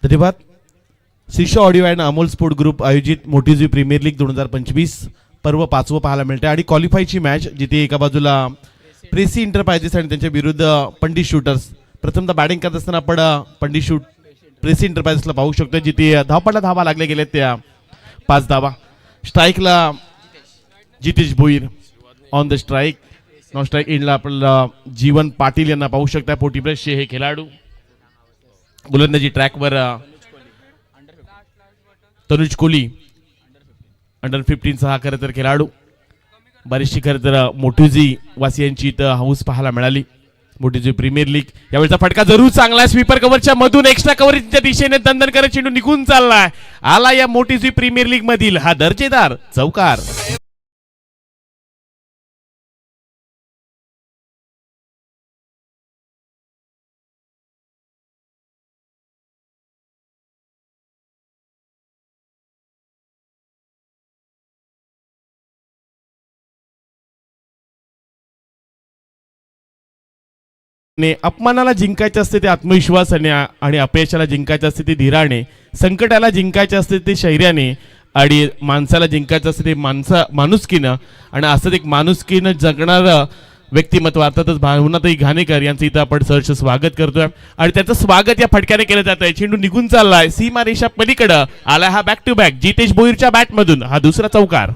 धन्यवाद. शिशा audio and Amol sport group आयोजित मोटीजी प्रीमियर लीग 2025 पर्व 5वं पाहायला मिळते आणि क्वालिफायची मॅच जिथे एका बाजूला प्रेसी इंटरप्राइजेस आणि त्यांच्या विरुद्ध पंडित शूटर्स. प्रथमतः बॅटिंग करत असताना आपण पंडित शूट प्रेसी इंटरप्राइजेसला पाहू शकतो जिथे धावपडला धावा लागले गेले त्या 5 धावा. स्ट्राईकला Jitesh Bhoir on the strike. Non strike एंडला आपल्याला जीवन पाटील यांना पाहू शकता. 40+ हे खेळाडू. गोलंदाजी ट्रॅकवर तनुज कोहली अंडर 15 हा खरं तर खेळाडू. बरीचशी खरं तर मोठुजी वासियांची इथं हाऊस पाहायला मिळाली. मोठुजी प्रीमियर लीग यावेळेचा फटका जरूर चांगला आहे. स्वीपर कव्हरच्या मधून एक्स्ट्रा कव्हरेजच्या दिशेने दंदन करत चेंडू निघून चाललाय. आला या मोठुजी प्रीमियर लीग मधील हा दर्जेदार चौकार. अपमानाला जिंकायचे असते ते आत्मविश्वासाने आणि अपयशाला जिंकायचे असते ते धीराने. संकटाला जिंकायचे असते ते शौर्याने आणि माणसाला जिंकायचं असते ते माणुसकीनं. आणि असंच एक माणुसकीनं जगणारं व्यक्तिमत्व अर्थातच भावनाताई घाणेकर यांचं इथं आपण सहर्ष स्वागत करतोय आणि त्याचं स्वागत या फटक्याने केलं जात आहे. चेंडू निघून चाललाय सीमा रेषा पलीकडं. आलाय हा बॅक टू बॅक जितेश भोईरच्या बॅटमधून हा दुसरा चौकार.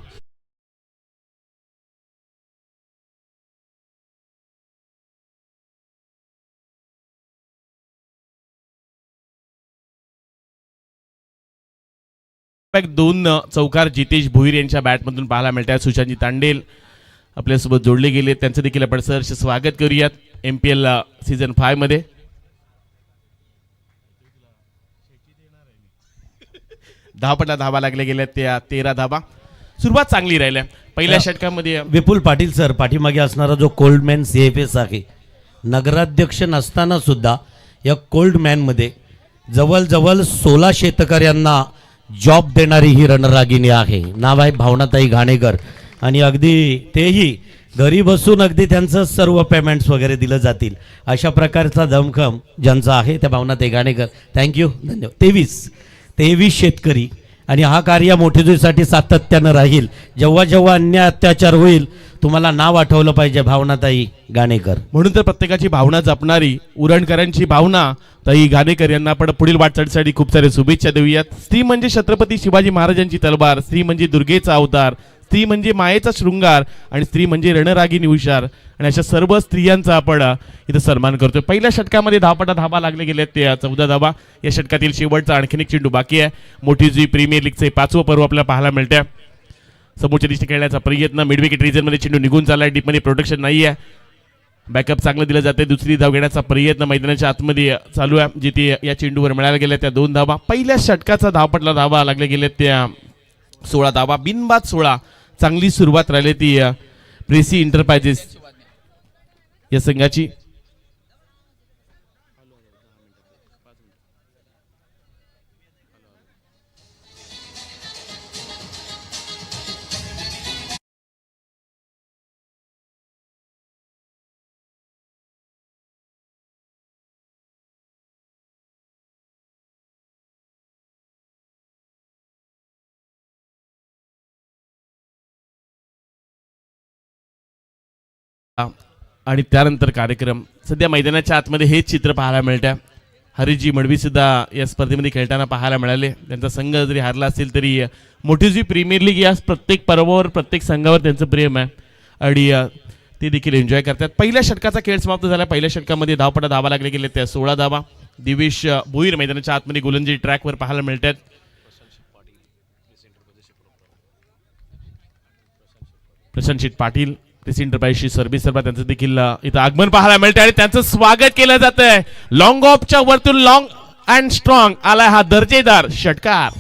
दोन चौकार जितेश भोईर यांच्या बॅटमधून पाहायला मिळतात. सुशांतजी तांडेल आपल्यासोबत जोडले गेले. त्यांचं देखील आपण सहर्ष स्वागत करूयात MPL सीझन 5 मध्ये. धावपटा धावा लागल्या गेल्या त्या 13 धावा. सुरुवात चांगली राहिल्या पहिल्या षटकामध्ये. विपुल पाटील सर पाठीमागे असणारा जो कोल्डमॅन CFS आहे, नगराध्यक्ष नसताना सुद्धा या कोल्डमॅन मध्ये जवळजवळ 16 शेतकऱ्यांना जॉब देणारी ही रणरागिणी आहे. नाव आहे भावनाताई घाणेकर आणि अगदी तेही घरी बसून अगदी त्यांचं सर्व पेमेंट्स वगैरे दिलं जातील अशा प्रकारचा दमखम ज्यांचा आहे त्या भावनाताई घाणेकर. थँक्यू, धन्यवाद. 23 शेतकरी आणि हा कार्य मोठेजुईसाठी सातत्यानं राहील. जेव्हा जेव्हा अन्याय अत्याचार होईल तुम्हाला नाव आठवलं पाहिजे भावनाताई घाणेकर. म्हणून तर प्रत्येकाची भावना जपणारी उरणकरांची भावना ताई घाणेकर यांना आपण पुढील वाटचालीसाठी खूप सारे शुभेच्छा देऊयात. स्त्री म्हणजे छत्रपती शिवाजी महाराजांची तलवार, स्त्री म्हणजे दुर्गेचा अवतार, स्त्री म्हणजे मायेचा शृंगार आणि स्त्री म्हणजे रणरागिणी हुशार. आणि अशा सर्व स्त्रियांचा आपण इथं सन्मान करतोय. पहिल्या षटकामध्ये धावपटा धावा लागले गेले ते 14 धावा. या षटकातील शेवटचा आणखीन एक चेंडू बाकी आहे. मोठीजी प्रीमियर लीगचे 5वं पर्व आपल्याला पाहायला मिळते. समोरच्या दिशेने खेळण्याचा प्रयत्न. मिडविकेट रिजनमध्ये चेंडू निघून चाललाय. डीपमध्ये प्रोटेक्शन नाही आहे. बॅकअप चांगलं दिलं जाते. दुसरी धाव घेण्याचा प्रयत्न मैदानाच्या आतमध्ये चालू आहे जिथे या चेंडूवर मिळायला गेल्या त्या 2 धावा. पहिल्या षटकाचा धावपटला धावा लागले गेले त्या 16 धावा. बिनबाद 16. चांगली सुरुवात राहिली ती प्रेसी इंटरप्राइजेस या संघाची. आणि त्यानंतर कार्यक्रम. सध्या मैदानाच्या आतमध्ये हेच चित्र पाहायला मिळतं. हरीजी मडवी सुद्धा या स्पर्धेमध्ये खेळताना पाहायला मिळाले. त्यांचा संघ जरी हारला असेल तरी मोठीजी प्रीमियर लीग या प्रत्येक पर्वावर प्रत्येक संघावर त्यांचं प्रेम आहे आणि ते देखील एन्जॉय करतात. पहिल्या षटकाचा खेळ समाप्त झाला. पहिल्या षटकामध्ये धावपटा धावा लागले गेले त्या 16 धावा. दिवेश भोईर मैदानाच्या आतमध्ये गोलंदाजी ट्रॅकवर पाहायला मिळतात. प्रशांत पाटील प्रेसी इंटरप्राइजची सर्व्हिस सर्व त्यांचं देखील इथं आगमन पाहायला मिळते आणि त्यांचं स्वागत केलं जातंय. लॉंग ऑफच्या वरतून लॉंग अँड स्ट्रॉंग आलाय हा दर्जेदार षटकार.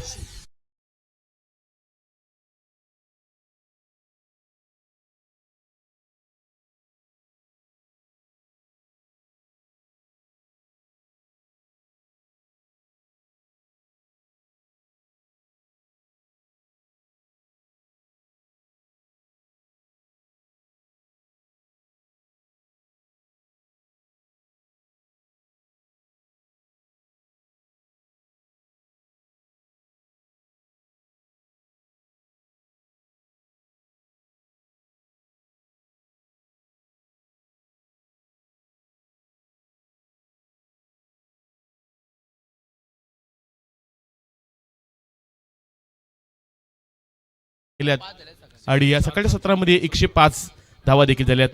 केल्यात आणि या सकाळच्या सत्रामध्ये 105 धावा देखील झाल्यात.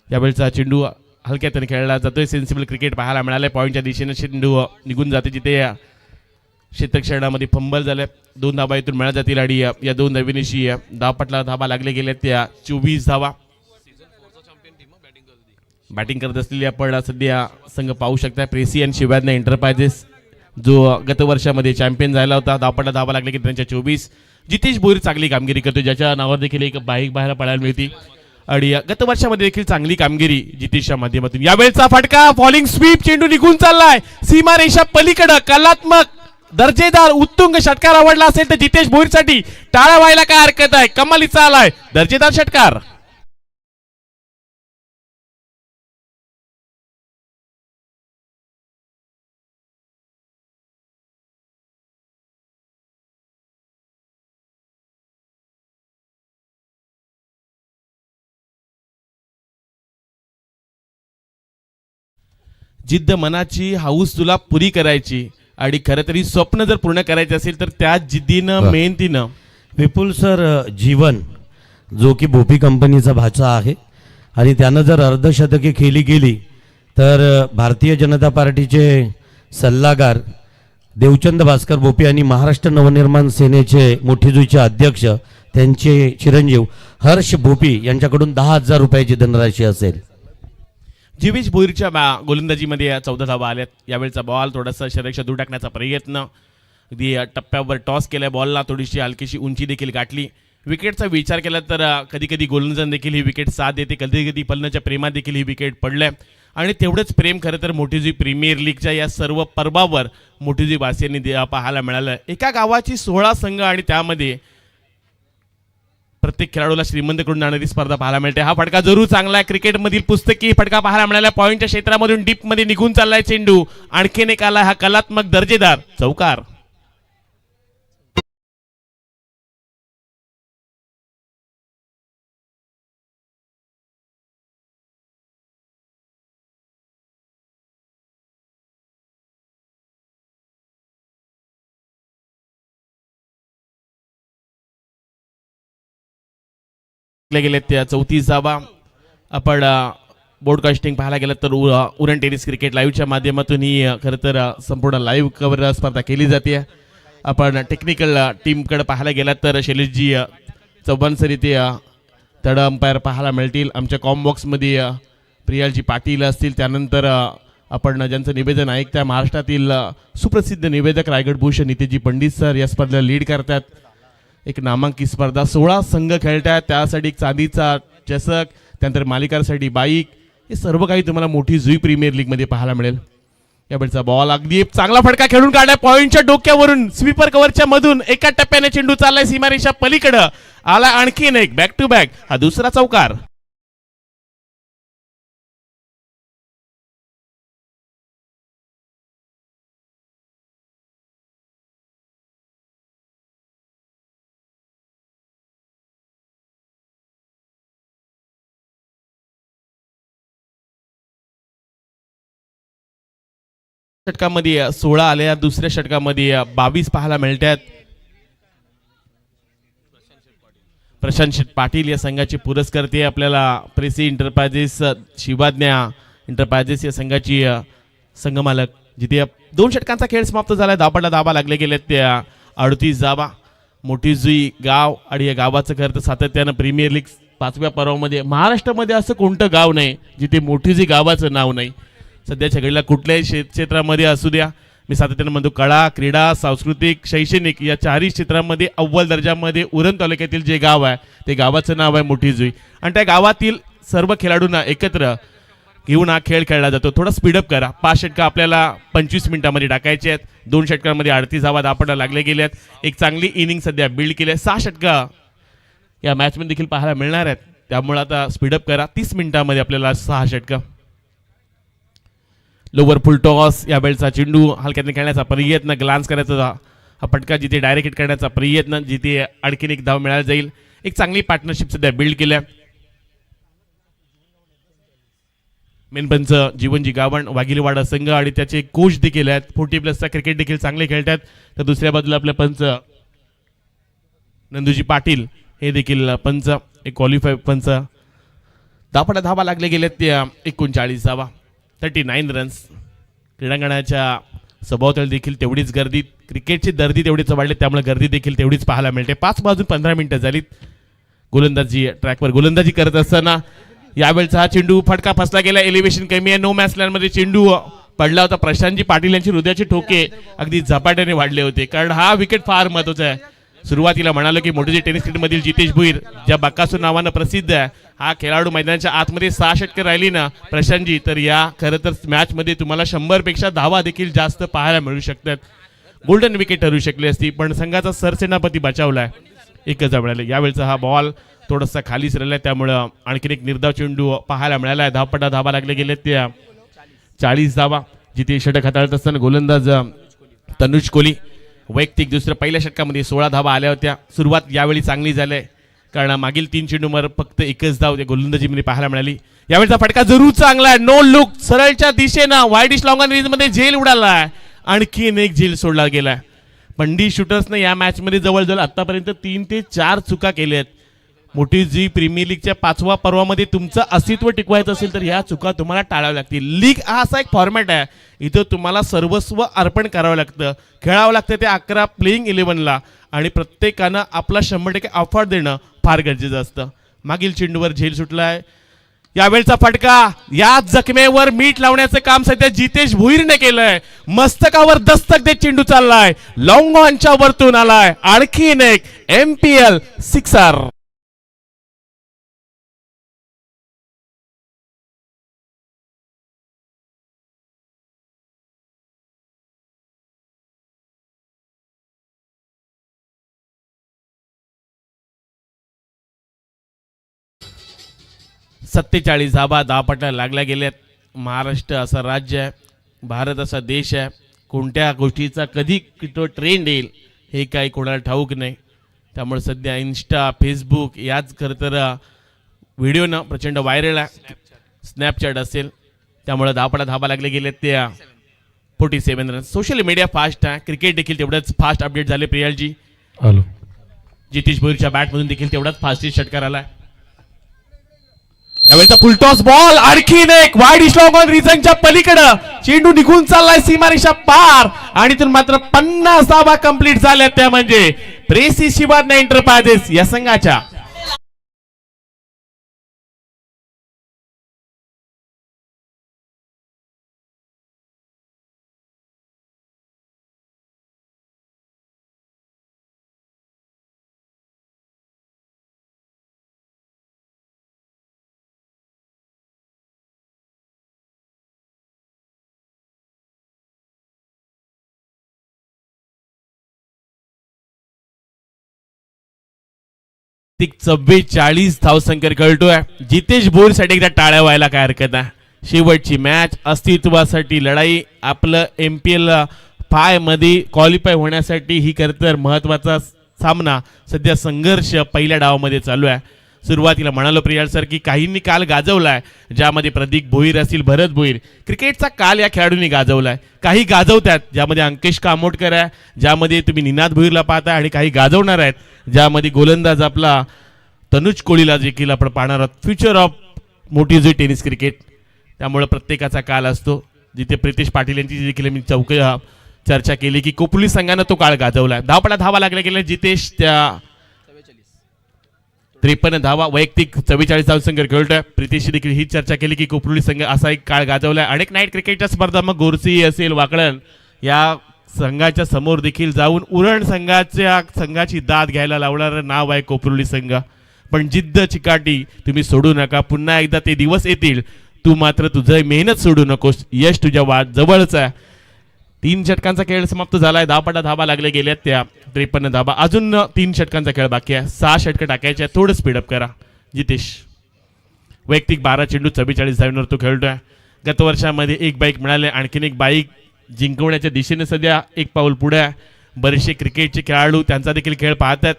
यावेळचा चेंडू हलक्या त्याने खेळला जातोय. सेन्सिबल क्रिकेट पाहायला मिळालंय. पॉईंटच्या दिशेने चेंडू निघून जाते जिथे क्षेत्रक्षणामध्ये फंबल झाल्या. 2 धाबा इथून मिळत जातील आणि या 2 नवीनशी धावपटला धाबा लागले गेल्या त्या 24 धावा. बॅटिंग करत असलेली आपण सध्या संघ पाहू शकता. प्रेसियन शिवाजी एंटरप्राइजेस जो गत वर्षामध्ये चॅम्पियन झाला होता. धावपटला धाबा लागले की त्यांच्या 24. जितेश भोईर चांगली कामगिरी करतो ज्याच्या नावावर देखील एक बाईक बाहेर पडायला मिळते आणि गत वर्षामध्ये देखील चांगली कामगिरी जितेशच्या माध्यमातून. यावेळचा फटका फॉलिंग स्वीप चेंडू निघून चाललाय सीमारेषा पलीकडे. कलात्मक दर्जेदार उत्तुंग षटकार आवडला असेल तर जितेश भोईरसाठी टाळ्या व्हायला काय हरकत आहे. कमालीचा आलाय दर्जेदार षटकार. जिद्द मनाची हाऊस तुला पुरी करायची आणि खरं तरी स्वप्न जर पूर्ण करायचे असेल तर त्या जिद्दीनं मेहनतीनं. विपुल सर जीवन जो की भोपी कंपनीचा भाचा आहे आणि त्यानं जर अर्धशतके खेळली गेली तर भारतीय जनता पार्टीचे सल्लागार देवचंद भास्कर भोपी आणि महाराष्ट्र नवनिर्माण सेनेचे मोठीजुईचे अध्यक्ष त्यांचे चिरंजीव हर्ष भोपी यांच्याकडून 10,000 रुपयाची धनराशी असेल. जितेश भोईरच्या गोलंदाजीमध्ये 14 धावा आल्यात. यावेळचा बॉल थोडासा शरीराच्या दूर टाकण्याचा प्रयत्न. अगदी टप्प्यावर टॉस केल्या बॉलला थोडीशी हलकीशी उंची देखील गाठली. विकेटचा विचार केला तर कधी कधी गोलंदाजांना देखील ही विकेट साथ देते. कधी कधी पलनाच्या प्रेमात देखील ही विकेट पडल्या आणि तेवढंच प्रेम खरं तर मोठीजी प्रीमियर लीगच्या या सर्व पर्वावर मोठीजी वासियांनी पाहायला मिळालं. एका गावाची 16 संघ आणि त्यामध्ये प्रत्येक खेळाडूला श्रीमंतकडून जाणारी स्पर्धा पाहायला मिळते. हा फटका जरूर चांगला आहे. क्रिकेटमधील पुस्तकी फटका पाहायला मिळाला. पॉईंटच्या क्षेत्रामधून डीप मध्ये निघून चाललाय चेंडू. आणखीन एक आलाय हा कलात्मक दर्जेदार चौकार. गेले त्या 34 धावा. आपण ब्रॉडकास्टिंग पाहायला गेलं तर उरण टेनिस क्रिकेट लाईव्हच्या माध्यमातून ही खरं तर संपूर्ण लाईव्ह कव्हर स्पर्धा केली जाते. आपण टेक्निकल टीमकडे पाहायला गेलात तर शैलेशजी चव्हाण सर इथे तड अंपायर पाहायला मिळतील. आमच्या कॉमबॉक्समध्ये प्रियालजी पाटील असतील. त्यानंतर आपण ज्यांचं निवेदन ऐकता महाराष्ट्रातील सुप्रसिद्ध निवेदक रायगड भूषण नितेशजी पंडित सर या स्पर्धेला लीड करतात. एक नामांकित स्पर्धा 16 संघ खेळतात. त्यासाठी एक चांदीचा चषक, त्यानंतर मालिकांसाठी बाईक, हे सर्व काही तुम्हाला मोठी जुई प्रीमियर लीग मध्ये पाहायला मिळेल. यावेळचा बॉल अगदी चांगला फटका खेळून काढलाय पॉइंटच्या डोक्यावरून स्वीपर कव्हरच्या मधून. एका टप्प्याने चेंडू चाललाय सीमारेषा पलीकडे. आला आणखीन एक बॅक टू बॅक हा दुसरा चौकार. षटकामध्ये 16 आल्या. दुसऱ्या षटकामध्ये 22 पाहायला मिळतात. प्रशांत शेठ पाटील या संघाचे पुरस्कर्ते. आपल्याला प्रेसी एंटरप्राइजेस शिवाज्ञा एंटरप्राइजेस या संघाची संघमालक. जिथे 2 षटकांचा खेळ समाप्त झाला. धावपटला धाबा लागले गेले त्या 38 धाबा. मोठी जुई गाव आणि या गावाचं खरं तर सातत्यानं प्रीमियर लीग 5व्या पर्वामध्ये महाराष्ट्रामध्ये असं कोणतं गाव नाही जिथे मोठी जुई गावाचं नाव नाही. सध्याच्या घडीला कुठल्याही क्षेत्रामध्ये असू द्या, मी सातत्यानं म्हणतो कला, क्रीडा, सांस्कृतिक, शैक्षणिक या 4ही क्षेत्रामध्ये अव्वल दर्जामध्ये उरण तालुक्यातील जे गाव आहे ते गावाचं नाव आहे मोठी जुई. आणि त्या गावातील सर्व खेळाडूंना एकत्र घेऊन हा खेळ खेळला जातो. थोडा स्पीडअप करा. 5 षटकं आपल्याला 25 मिनिटांमध्ये टाकायचे आहेत. 2 षटकांमध्ये 38 धावा धावपटला लागले गेल्यात. एक चांगली इनिंग सध्या बिल्ड केली आहे. 6 षटकं या मॅचमध्ये देखील पाहायला मिळणार आहेत. त्यामुळे आता स्पीडअप करा. 30 मिनिटांमध्ये आपल्याला 6 षटकं. लोवर फुल टॉस. यावेळचा चेंडू हलक्याने खेळण्याचा प्रयत्न, ग्लान्स करायचा हा फटका, जिथे डायरेक्ट हिट करण्याचा प्रयत्न, जिथे आणखीन एक धाव मिळायला जाईल. एक चांगली पार्टनरशिप सध्या बिल्ड केल्या. मेनपंच जीवनजी गावण वाघिलवाडा संघ आणि त्याचे कोच देखील आहेत. 40+ क्रिकेट देखील चांगले खेळतात. तर दुसऱ्या बाजूला आपले पंच नंदूजी पाटील हे देखील पंच, एक क्वालिफाय पंच. धापडा धाबा लागले गेलेत त्या 39 धावा, 39 रन्स. क्रीडांगणाच्या सभोवताली देखील तेवढीच गर्दी, क्रिकेटची दर्दी तेवढीच वाढली, त्यामुळे गर्दी देखील तेवढीच पाहायला मिळते. 5 वाजून 15 मिनिटं झालीत. गोलंदाजी ट्रॅकवर गोलंदाजी करत असताना यावेळचा हा चेंडू फटका फसला गेला. एलिव्हेशन कमी आहे. नो मॅच लँडमध्ये चेंडू पडला होता. प्रशांतजी पाटील यांची हृदयाचे ठोके अगदी झपाट्याने वाढले होते, कारण हा विकेट फार महत्वाचा आहे. सुरुवातीला म्हणालो की मोठे टेनिस क्रिकेटमधील जितेश भोईर, ज्या बकासूर नावानं प्रसिद्ध आहे, हा खेळाडू मैदानाच्या आतमध्ये 6 षटके राहिली ना प्रशांतजी, तर या खरं तर मॅचमध्ये तुम्हाला 100 पेक्षा धावा देखील जास्त पाहायला मिळू शकतात. गोल्डन विकेट ठरू शकली असती, पण संघाचा सरसेनापती बचावलाय. एकच मिळाले. यावेळचा हा बॉल थोडासा खालीच राहिलाय, त्यामुळं आणखीन एक निर्धाव चेंडू पाहायला मिळालाय. धावपटा धावा लागले गेले त्या 40 धावा. जिथे षटक हाताळत असताना गोलंदाज तनुज कोहली वैयक्तिक दुसऱ्या पहिल्या षटकामध्ये 16 धावा आल्या होत्या. सुरुवात यावेळी चांगली झाली, कारण मागील 3 चेंडूवर फक्त एकच धाव गोलंदाजीमध्ये पाहायला मिळाली. यावेळचा फटका जरूर चांगला आहे. नो लुक सरळच्या दिशेनं वाईडिश लॉंग ऑन रेंज मध्ये झेल उडालाय. आणखीन एक झेल सोडला गेलाय. पंडी शूटर्सने या मॅच मध्ये जवळजवळ आतापर्यंत 3 ते 4 चुका केल्या आहेत. मोठी जी प्रीमियर लीगच्या 5व्या पर्वामध्ये तुमचं अस्तित्व टिकवायचं असेल तर ह्या चुका तुम्हाला टाळाव्या लागतील. लीग हा असा एक फॉर्मॅट आहे, इथं तुम्हाला सर्वस्व अर्पण करावं लागतं, खेळावं लागतं ते 11 प्लेइंग 11ला, आणि प्रत्येकानं आपला 100% ऑफर देणं फार गरजेचं असतं. मागील चेंडूवर झेल सुटलाय. यावेळचा फटका, या जखमेवर मीठ लावण्याचं काम सध्या जितेश भोईरने केलंय. मस्तकावर दस्तक देत चेंडू चाललाय, लॉंग ऑनच्या वरतून आलाय. आणखीन एक MPL सिक्सर. सत्तेचाळीस धाबा धावपटा लागल्या गेल्यात. महाराष्ट्र असं राज्य आहे, भारत असा देश आहे, कोणत्या गोष्टीचा कधी तो ट्रेंड येईल हे काही कोणाला ठाऊक नाही. त्यामुळे सध्या इन्स्टा फेसबुक याच खरं तर व्हिडिओनं प्रचंड व्हायरल आहे. स्नॅपचॅट असेल, त्यामुळे धावपटा धाबा लागले गेले त्या 47 रन. सोशल मीडिया फास्ट आहे, क्रिकेट देखील तेवढंच फास्ट अपडेट झाले. प्रियालजी हॅलो, जितेश भोईरच्या बॅटमधून देखील तेवढाच फास्टेस्ट षटकार आलाय. यावेळेचा फुलटॉस बॉल, आणखीन एक वाईडिश लॉंग ऑन रिजनच्या पलीकडं चेंडू निघून चाललाय सीमारेषा पार, आणि इथून मात्र 50 धावा कंप्लीट झाल्या. त्या म्हणजे प्रेसी शिवाजी एंटरप्राइजेस या संघाच्या. ती 44 धावसंख्या कळतोय. जितेश भोईरसाठी एकदा टाळ्या व्हायला काय हरकत आहे. शेवटची मॅच, अस्तित्वासाठी लढाई, आपलं MPL 5 मध्ये क्वालिफाय होण्यासाठी ही खरं तर महत्वाचा सामना, सध्या संघर्ष पहिल्या डावामध्ये चालू आहे. सुरुवातीला म्हणालो प्रियाल सर की काहींनी काल गाजवलाय, ज्यामध्ये प्रदीप भोईर असतील, भरत भोईर, क्रिकेटचा काल या खेळाडूंनी गाजवलाय. काही गाजवतात, ज्यामध्ये अंकेश कामोटकर आहे, ज्यामध्ये तुम्ही निनाद भोईरला पाहता, आणि काही गाजवणार आहेत, ज्यामध्ये गोलंदाज आपला तनुज कोहलीला देखील आपण पाहणार आहोत. फ्युचर ऑफ मोठी जी टेनिस क्रिकेट. त्यामुळे प्रत्येकाचा काल असतो. जिथे प्रितेश पाटील यांची देखील मी चर्चा केली की कोपली संघानं तो काळ गाजवलाय. धावपटा धावा लागल्या गेल्या. जितेश त्या 53 धावा, वैयक्तिक 44 धावसंख्या खेळतोय. प्रितेशची देखील ही चर्चा केली की कोपरुली संघ असा एक काळ गाजवलाय. अनेक नाईट क्रिकेटच्या स्पर्धा, मग गोरसी असेल, वाकळण, या संघाच्या समोर देखील जाऊन उरण संघाची दाद घ्यायला लावणारं नाव आहे कोपरुली संघ. पण जिद्द चिकाटी तुम्ही सोडू नका. पुन्हा एकदा ते दिवस येतील. तू मात्र तुझं मेहनत सोडू नकोस. यश तुझ्या जवळच आहे. 3 षटकांचा खेळ समाप्त झालाय. धावपटा धावा लागले गेल्यात त्या 53 धावा. अजून 3 षटकांचा खेळ बाकी आहे. 6 षटकं टाकायचे. थोडं स्पीडअप करा जितेश. वैयक्तिक 12 चेंडू 44 धावांवर तो खेळतोय. गत वर्षामध्ये एक बाईक मिळाले, आणखीन एक बाईक जिंकवण्याच्या दिशेने सध्या एक पाऊल पुढे आहे. बरेचसे क्रिकेटचे खेळाडू त्यांचा देखील खेळ पाहतात.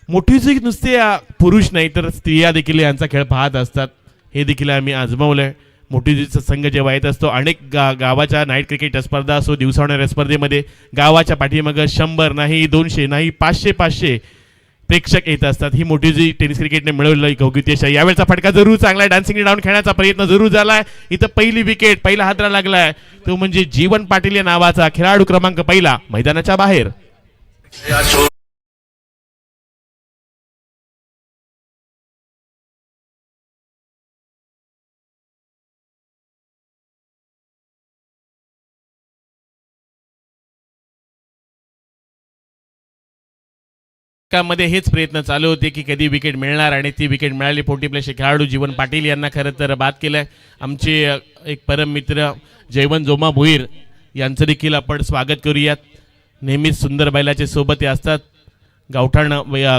मोठी जी नुसते पुरुष नाही तर स्त्रिया देखील यांचा खेळ पाहत असतात. हे देखील आम्ही आजमावलंय. मोठीचा संघ जेव्हा येत असतो, अनेक गावाच्या नाईट क्रिकेट स्पर्धा असो, दिवसा होणाऱ्या स्पर्धेमध्ये गावाच्या पाठीमागं 100 नाही, 200 नाही, 500 प्रेक्षक येत असतात. ही मोठी जी टेनिस क्रिकेटने मिळवलेलं घवघवीत यश आहे. यावेळचा फटका जरूर चांगला आहे. डान्सिंग डाऊन खेळण्याचा प्रयत्न जरूर झालाय. इथं पहिली विकेट, पहिला हादरा लागलाय तो म्हणजे जीवन पाटील या नावाचा खेळाडू क्रमांक पहिला मैदानाच्या बाहेर. मध्ये हेच प्रयत्न चालू होते की कधी विकेट मिळणार आणि ती विकेट मिळाली. 40 प्लसचे खेळाडू जीवन पाटील यांना खरं तर बाद केलंय. आमचे एक परम मित्र जयवंत जोमा भोईर यांचं देखील आपण स्वागत करूयात. नेहमीच सुंदर बैलाचे सोबत हे असतात. गावठाण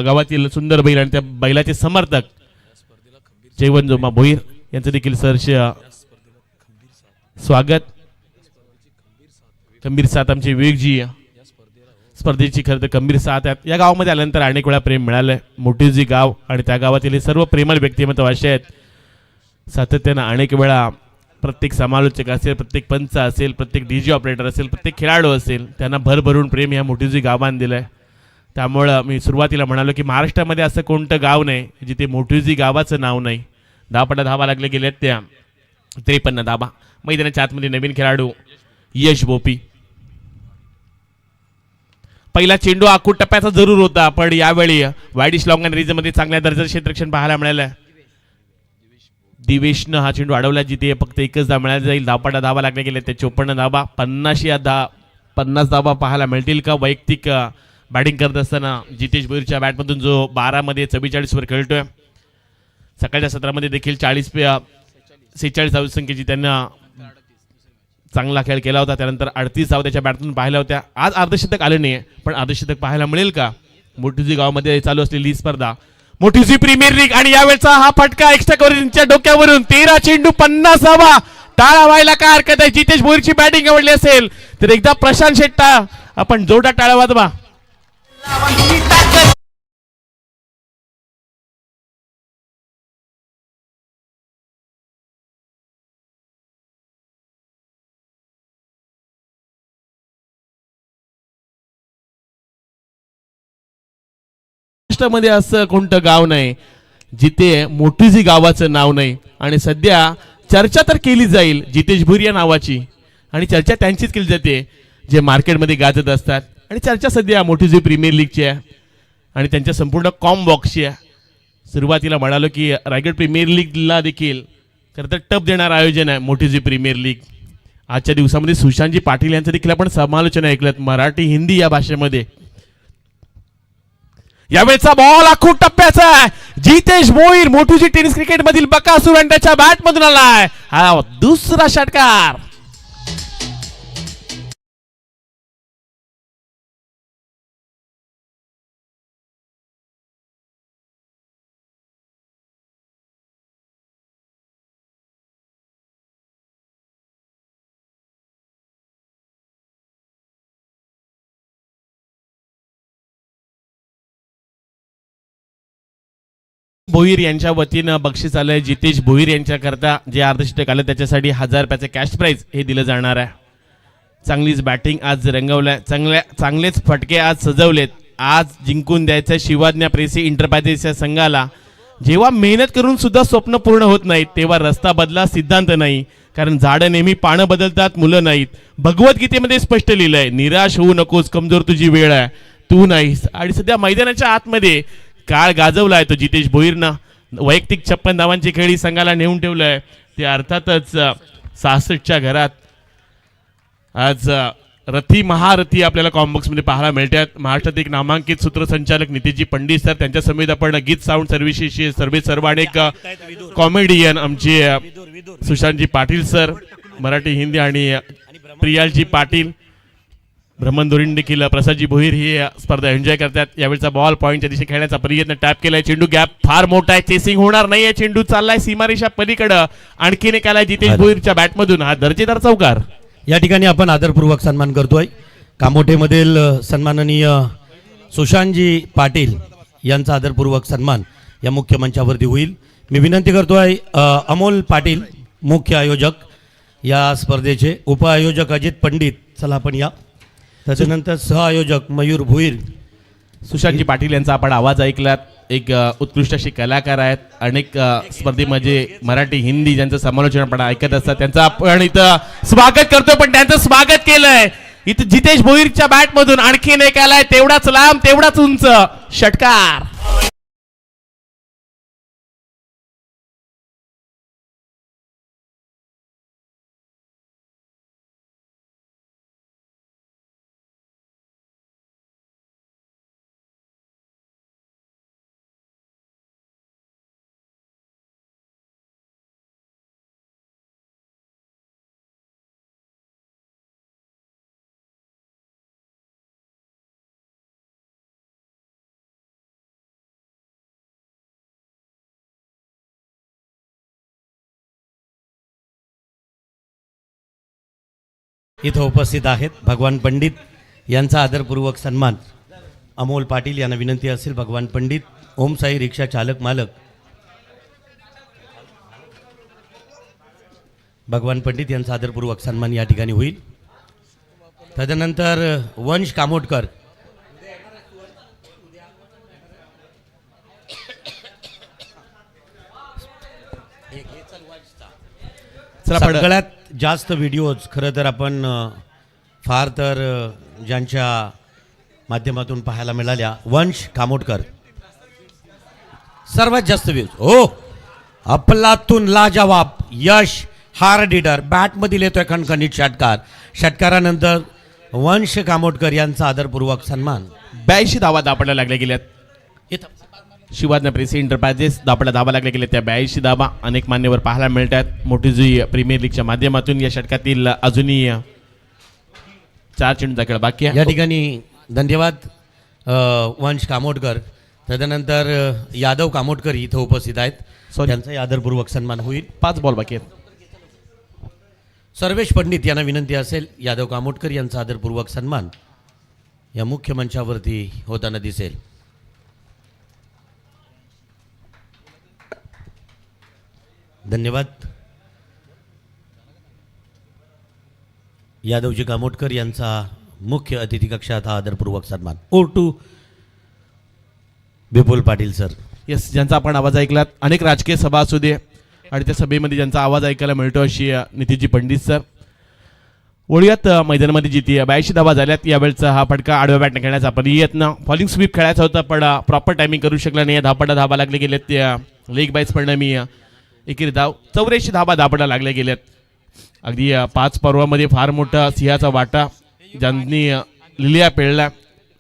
गावातील सुंदर बैल आणि त्या बैलाचे समर्थक जयवंत जोमा भोईर यांचं देखील सहर्ष स्वागत. खंबीर साथ आमचे विवेकजी स्पर्धेची खरं तर खंबीर साथ आहेत. या गावामध्ये आल्यानंतर अनेक वेळा प्रेम मिळालंय. मोठीजी गाव आणि त्या गावातील हे सर्व प्रेमळ व्यक्तिमत्व असे आहेत. सातत्यानं अनेक वेळा प्रत्येक समालोचक असेल, प्रत्येक पंच असेल, प्रत्येक डीजे ऑपरेटर असेल, प्रत्येक खेळाडू असेल, त्यांना भरभरून प्रेम ह्या मोठीजी गावानं दिलंय. त्यामुळं मी सुरुवातीला म्हणालो की महाराष्ट्रामध्ये असं कोणतं गाव नाही जिथे मोठीजी गावाचं नाव नाही. धावपटा धावा लागले गेलेत त्या 53 धावा. मैदानाच्या आतमध्ये नवीन खेळाडू यश बोपी. पहिला चेंडू आखूड टप्प्याचा जरूर होता पण यावेळी वाईडिश लॉंग अँड रीजमध्ये चांगल्या दर्जाचं क्षेत्ररक्षण पाहायला मिळालं. दिवेशनं हा चेंडू अडवला जिथे फक्त एकच धाव मिळायला जाईल. धावपटा धावा लागले गेले ते 54 धावा. 50 धावा पाहायला मिळतील का? वैयक्तिक बॅटिंग करत असताना जितेश भोईरच्या बॅटमधून जो 12 मध्ये 44 वर खेळतोय. सकाळच्या सत्रामध्ये देखील 46 धावसंख्येची त्यांना चांगला खेळ केला होता. त्यानंतर 38 धावा त्याच्या बॅटमधून पाहिल्या होत्या. आज अर्धशतक आले नाही पण अर्धशतक पाहायला मिळेल का? मोठीजी गावामध्ये चालू असलेली स्पर्धा मोठीजी प्रीमियर लीग आणि यावेळचा हा फटका एक्स्ट्रा कव्हरेजच्या डोक्यावरून 13 चेंडू 50 धावा. टाळा व्हायला काय हरकत आहे. जितेश भोईरची बॅटिंग आवडली असेल तर एकदा प्रशांत शेट्टा आपण जोरदार टाळा वाजवा. महाराष्ट्रामध्ये असं कोणतं गाव नाही जिथे मोठीजी गावाचं नाव नाही. आणि सध्या चर्चा तर केली जाईल जितेश भोईर या नावाची आणि चर्चा त्यांचीच केली जाते जे मार्केटमध्ये गाजत असतात. आणि चर्चा सध्या मोठीजी प्रीमियर लीगची आहे आणि त्यांच्या संपूर्ण कॉम बॉक्सची आहे. सुरुवातीला म्हणालो की रायगड प्रीमियर लीगला देखील खरं तर टप देणारं आयोजन आहे मोठीजी प्रीमियर लीग. आजच्या दिवसामध्ये सुशांतजी पाटील यांचं देखील आपण समालोचन ऐकलं मराठी हिंदी या भाषेमध्ये. यावेळचा बॉल आखूड टप्प्याचा आहे. जितेश भोईर मोठीजी टेनिस क्रिकेट मधील बकासूर आणि त्याच्या बॅट मधून आलाय हा दुसरा षटकार. भोईर यांच्या वतीनं बक्षीस आलंय. जितेश भोईर यांच्याकरता जे अर्धशतक आलं त्याच्यासाठी 1000 रुपयाचं कॅश प्राइज हे दिलं जाणार आहे. चांगलीच बॅटिंग आज रंगवलंय. चांगलेच फटके आज सजवलेत. आज जिंकून द्यायचं शिवाज्ञा प्रेसी इंटरप्राइजेसच्या संघाला. जेव्हा मेहनत करून सुद्धा स्वप्न पूर्ण होत नाहीत तेव्हा रस्ता बदला सिद्धांत नाही. कारण झाडं नेहमी पानं बदलतात मुलं नाहीत. भगवद्गीतेमध्ये स्पष्ट लिहिलंय निराश होऊ नकोस कमजोर तुझी वेळ आहे तू नाहीस. आणि सध्या मैदानाच्या आतमध्ये काळ गाजवलाय तो जितेश भोईरनं. वैयक्तिक 56 धावांची खेळी संघाला नेऊन ठेवलंय. ते अर्थातच 66च्या घरात आज रथी महारथी आपल्याला कॉम्बॉक्स मध्ये पाहायला मिळतात. महाराष्ट्रात एक नामांकित सूत्रसंचालक नितीजी पंडित सर त्यांच्या समेत आपण गीत साऊंड सर्व्हिसेसचे सर्व अनेक कॉमेडियन आमचे सुशांतजी पाटील सर मराठी हिंदी आणि प्रियालजी पाटील भ्रमणध्वनी देखील प्रसादजी भोईर ही स्पर्धा एन्जॉय करतात. यावेळचा बॉल पॉईंटच्या दिशेने खेळण्याचा प्रयत्न टॅप केलाय. चेंडू गॅप फार मोठा आहे. चेसिंग होणार नाहीये. चेंडू चाललाय सीमारेषा पलीकडे. आणखीन एक आलाय जितेश भोईरच्या बॅटमधून हा दर्जेदार चौकार. या ठिकाणी आपण आदरपूर्वक सन्मान करतोय. कामोठेमधील सन्माननीय सुशांतजी पाटील यांचा आदरपूर्वक सन्मान या मुख्य मंचावरती होईल. मी विनंती करतोय अमोल पाटील मुख्य आयोजक या स्पर्धेचे, उपआयोजक अजित पंडित चला आपण या. त्याच्यानंतर सहआयोजक मयूर भोईर सुशांतजी पाटील यांचा आपण आवाज ऐकलात. एक उत्कृष्ट अशी कलाकार आहेत. अनेक स्पर्धेमध्ये मराठी हिंदी ज्यांचं समालोचन आपण ऐकत असतात त्यांचं आपण इथं स्वागत करतो. पण त्यांचं स्वागत केलंय इथं जितेश भोईरच्या बॅट मधून आणखीन एक आलाय तेवढाच लांब तेवढाच उंच षटकार. इथं उपस्थित आहेत भगवान पंडित यांचा आदरपूर्वक सन्मान. अमोल पाटील यांना विनंती असेल भगवान पंडित ओम साई रिक्षा चालक मालक भगवान पंडित यांचा आदरपूर्वक सन्मान या ठिकाणी होईल. तदनंतर वंश कामोटकर सगळ्यात जास्त व्हिडिओज खरं तर आपण फार तर ज्यांच्या माध्यमातून पाहायला मिळाल्या वंश कामोटकर सर्वात जास्त व्ह्यूज. हो अफलातून लाजवाब यश हार्ड हिटर बॅटमधील येतोय खणखणीत षटकार. षटकारानंतर वंश कामोटकर यांचा आदरपूर्वक सन्मान. 82 धावा दापडल्या लागल्या गेल्यात. शिवाजी प्रेसी एंटरप्राइजेस दापडल्या धावा लागल्या गेल्या त्या 82 धावा अनेक मान्यवर पाहायला मिळतात. मोठीजी प्रीमियर लीगच्या माध्यमातून या षटकातील अजूनही 4 चेंडूचा खेळ बाकी आहे. या ठिकाणी धन्यवाद वंश कामोटकर. तदनंतर यादव कामोटकर इथं उपस्थित आहेत. त्यांचा आदरपूर्वक सन्मान होईल. 5 बॉल बाकी आहेत. सर्वेश पंडित यांना विनंती असेल यादव कामोटकर यांचा आदरपूर्वक सन्मान या मुख्य मंचावरती होताना दिसेल. धन्यवाद. यादवजी कामोटकर यांचा मुख्य अतिथी कक्षात हा आदरपूर्वक सन्मान. ओ टू विपुल पाटील सर. येस ज्यांचा आपण आवाज ऐकलात अनेक राजकीय सभा असू दे आणि त्या सभेमध्ये ज्यांचा आवाज ऐकायला मिळतो अशी नितीजी पंडित सर. ओळीयात मैदानामध्ये जिती 82 धावा झाल्यात. यावेळचा हा फटका आडव्या बॅटने खेळण्याचा प्रयत्न फॉलिंग स्वीप खेळायचा होता पण प्रॉपर टायमिंग करू शकला नाही. धावा लागले गेलेत त्या लेग बाईस परिणामी एकेरी धाव 84 धावा दापडा लागल्या गेल्यात. अगदी 5 पर्वामध्ये फार मोठा सिंहाचा वाटा ज्यांनी लिलिया पेळला.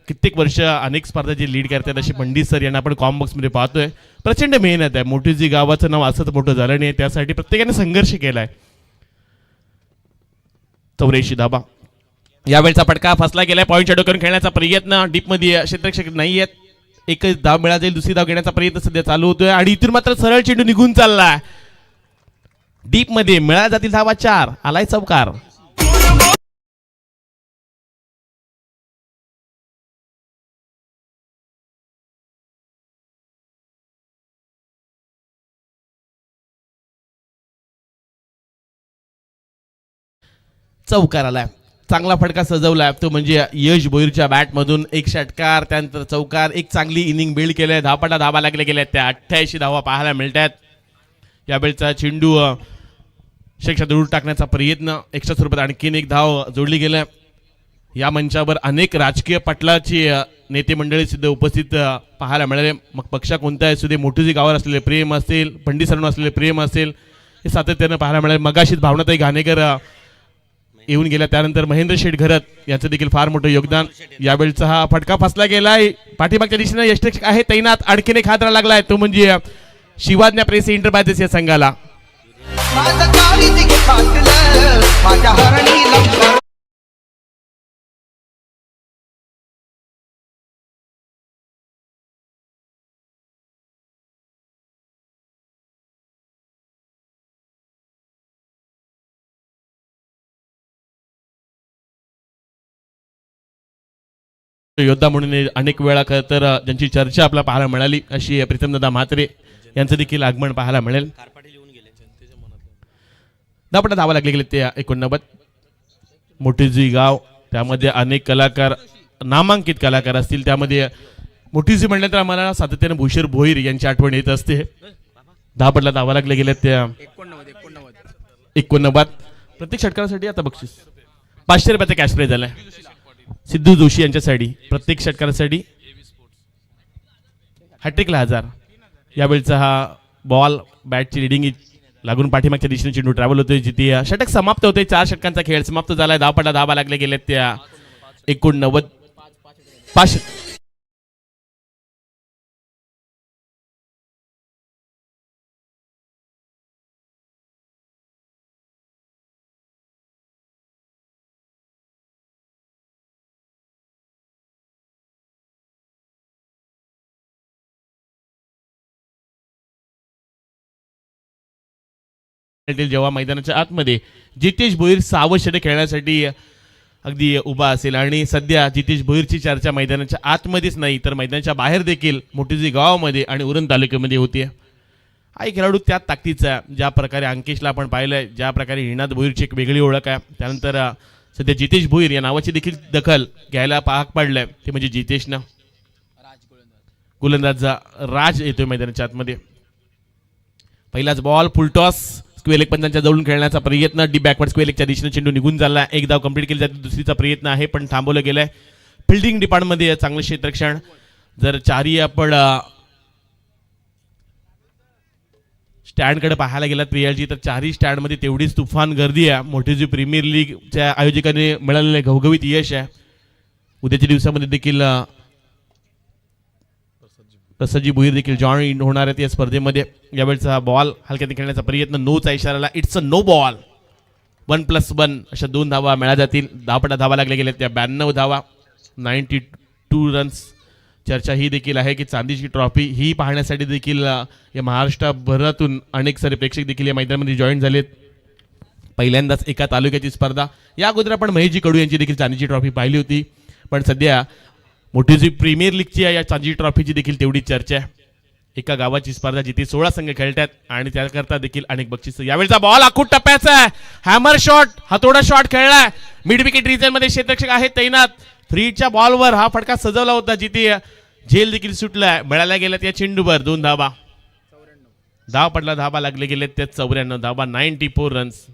कित्येक वर्ष अनेक स्पर्धा जे लीड करतात असे पंडित सर यांना आपण कॉम्बॉक्समध्ये पाहतोय. प्रचंड मेहनत आहे. मोठीजी गावाचं नाव असंच मोठं झालं नाही त्यासाठी प्रत्येकाने संघर्ष केलाय. 84 धावा. यावेळचा फटका फसला गेलाय. पॉईंटच्या डोक्यावर खेळण्याचा प्रयत्न डीपमध्ये क्षेत्ररक्षक नाही आहेत. एकच धाव मिळा जाईल. दुसरी धाव घेण्याचा प्रयत्न सध्या चालू होतोय आणि इथून मात्र सरळ चेंडू निघून चाललाय. डीप मध्ये मिळाल्या जातील धावा 4. आलाय चौकार. चौकार आलाय. चांगला फटका सजवलाय तो म्हणजे यश भोईरच्या बॅटमधून एक षटकार त्यानंतर चौकार. एक चांगली इनिंग बिल्ड केलंय. धावा लागल्या गेल्या त्या 88 धावा पाहायला मिळतात. यावेळचा चेंडू शेक्षा दूर टाकण्याचा प्रयत्न एक्स्ट्रा स्वरूपात आणखीन एक धाव जोडली गेल्या. या मंचावर अनेक राजकीय पटलाची नेते मंडळी सुद्धा उपस्थित पाहायला मिळाले. मग पक्ष कोणता असू दे मोठीजी गावावर असलेले प्रेम असेल पंडित सरांवर असलेले प्रेम असेल हे सातत्यानं पाहायला मिळाले. मगाशीच भावनाताई घाणेकर येऊन गेल्या. त्यानंतर महेंद्र शेठ घरत याचं देखील फार मोठं योगदान. यावेळचा हा फटका फसला गेलाय. पाठीमागच्या दिशेने यष्टरक्षक आहे तैनात. आणखीन एक हात लागलाय तो म्हणजे शिवाजी प्रेसी एंटरप्राइजेस या संघाला. योद्धा म्हणून अनेक वेळा खरं तर ज्यांची चर्चा आपल्याला पाहायला मिळाली अशी प्रीतमदादा म्हात्रे यांचं देखील आगमन पाहायला मिळेल. दापटा धावा लागले गेले ते 89. मोठीजी गाव त्यामध्ये अनेक कलाकार नामांकित कलाकार असतील. त्यामध्ये मोठीची म्हणलं तर आम्हाला सातत्याने भूषर भोईर यांची आठवण येत असते. 10 पडला धावा लागले गेल्या त्या 89. प्रत्येक षटकारासाठी आता बक्षीस 500 रुपयाचा कॅश प्राइज झालाय सिद्धू जोशी यांच्यासाठी. प्रत्येक षटकारासाठी हॅट्रिकला 1000. यावेळचा हा बॉल बॅटची रिडिंग लागून पाठीमागच्या दिशेने चेंडू ट्रॅव्हल होतोय. जिथे षटक समाप्त होते. 4 षटकांचा खेळ समाप्त झालाय. 10 पडला धावा लागले गेले त्या 89. 5 जेव्हा मैदानाच्या आतमध्ये जितेश भोईर 6वं षटक खेळण्यासाठी अगदी उभा असेल आणि सध्या जितेश भोईरची चर्चा मैदानाच्या आतमध्येच नाही तर मैदानाच्या बाहेर देखील मोठीजी गावामध्ये आणि उरण तालुक्यामध्ये होती. हा एक खेळाडू त्या ताकदीचा ज्या प्रकारे अंकेशला आपण पाहिलंय, ज्या प्रकारे हिनाद भोईरची एक वेगळी ओळख आहे. त्यानंतर सध्या जितेश भोईर या नावाची देखील दखल घ्यायला भाग पडलंय ते म्हणजे जितेशनं. गोलंदाजचा राज येतोय मैदानाच्या आतमध्ये. पहिलाच बॉल फुलटॉस स्क्वेअर लेग पंचांच्या जवळून खेळण्याचा प्रयत्न. डी बॅकवर्ड स्क्वेअर लेगच्या दिशेने चेंडू निघून झाला. एक धाव कंप्लीट केली जाते. दुसरीचा प्रयत्न आहे पण थांबवलं गेलाय. फिल्डिंग डिपार्टमेंटमध्ये चांगलं क्षेत्ररक्षण. जर चारही आपण स्टँडकडे पाहायला गेलात प्रियालजी तर चारही स्टँडमध्ये तेवढीच तुफान गर्दी आहे. मोठी जी प्रीमियर लीगच्या आयोजकांनी मिळालेले घवघवीत यश आहे. उद्याच्या दिवसामध्ये देखील प्रसादजी भोईर देखील जॉईन होणार आहेत या स्पर्धेमध्ये. यावेळचा बॉल हलक्याने खेळण्याचा प्रयत्न. नोचा इशाराला इट्स अ नो बॉल. 1+1 अशा 2 धावा मिळा जातील. 10 पडा धावा लागल्या गेल्या त्या 92 धावा 92 रन्स. चर्चा ही देखील आहे की चांदीची ट्रॉफी ही पाहण्यासाठी देखील या महाराष्ट्रभरातून अनेक सारे प्रेक्षक देखील या मैदानामध्ये जॉईन झालेत. पहिल्यांदाच एका तालुक्याची स्पर्धा. या अगोदर आपण महेशजी कडू यांची देखील चांदीची ट्रॉफी पाहिली होती पण सध्या मोठी जी प्रीमियर लीगची आहे या चांदीची ट्रॉफीची देखील तेवढी चर्चा आहे. एका गावाची स्पर्धा जिथे 16 संघ खेळतात आणि त्याकरता देखील अनेक बक्षीस. यावेळचा बॉल आखूट टप्प्याचा आहे. हॅमर शॉट हातोडा शॉट खेळलाय. मिड विकेट रिजन मध्ये क्षेत्ररक्षक आहेत तैनात. फ्रीच्या बॉलवर हा फटका सजवला होता जिथे झेल देखील सुटलाय. मिळाल्या गेल्यात या चेंडूवर 2 धावा. 10 पडला धावा लागले गेले त्या 94 धावा 94 रन्स.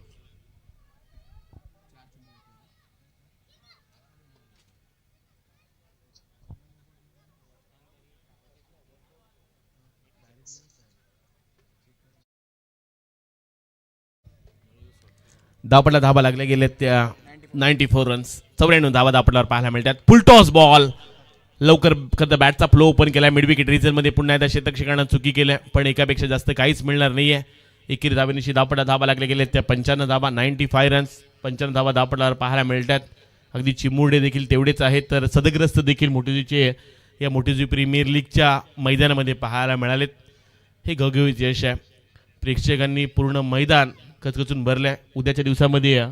धावपटला धावा लागल्या गेल्या त्या 94 रन्स. 94 धावा धावपटल्यावर पाहायला मिळतात. फुल टॉस बॉल लवकर बॅटचा फ्लो ओपन केला. मिड विकेट रिजनमध्ये पुन्हा एकदा क्षेत्ररक्षकांना चुकी केल्या पण एकापेक्षा जास्त काहीच मिळणार नाहीये. एकेरी धावेनिशी धावपटला धावा लागल्या गेल्या त्या 95 धावा 95 रन्स. 95 धावा धावपटल्यावर पाहायला मिळतात. अगदी चिमुरडे देखील तेवढेच आहेत तर सदग्रस्त देखील मोठीजीचे या मोठीजी प्रीमियर लीगच्या मैदानामध्ये पाहायला मिळालेत. हे घवघवीत यश आहे. प्रेक्षकांनी पूर्ण मैदान कचकचून भरलंय. उद्याच्या दिवसामध्ये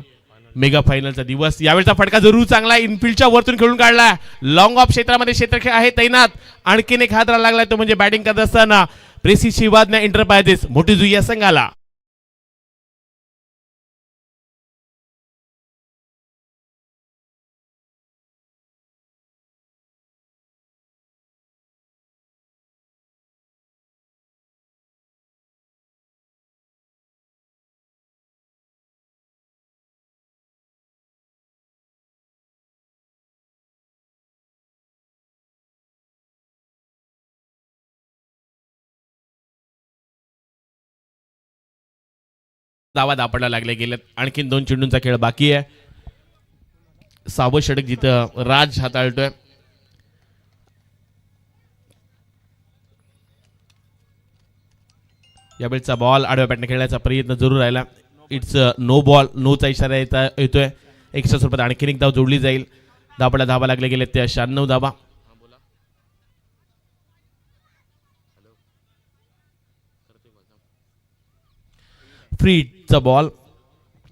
मेगा फायनलचा दिवस. यावेळचा फटका जरूर चांगला इनफिल्डच्या वरतून खेळून काढला. लॉंग ऑफ क्षेत्रामध्ये क्षेत्ररक्षक आहे तैनात. आणखीन एक हात लागलाय तो म्हणजे बॅटिंग करत असताना प्रेसी शिवाज्ञा एंटरप्राइजेस मोठी जुई या संघाला. धावा दापडला लागले गेलेत. आणखीन 2 चेंडूंचा खेळ बाकी आहे. 6वं षटक जिथं राज हाताळतोय. यावेळचा बॉल आडव्या बॅटने खेळण्याचा प्रयत्न जरूर राहिला. It's no ball. नोचा इशारा येतोय. एक्स्ट्रा स्वरूपात आणखीन एक धाव जोडली जाईल. धापडला धावा लागले गेले त्या 96 धावा. फ्रीचा बॉल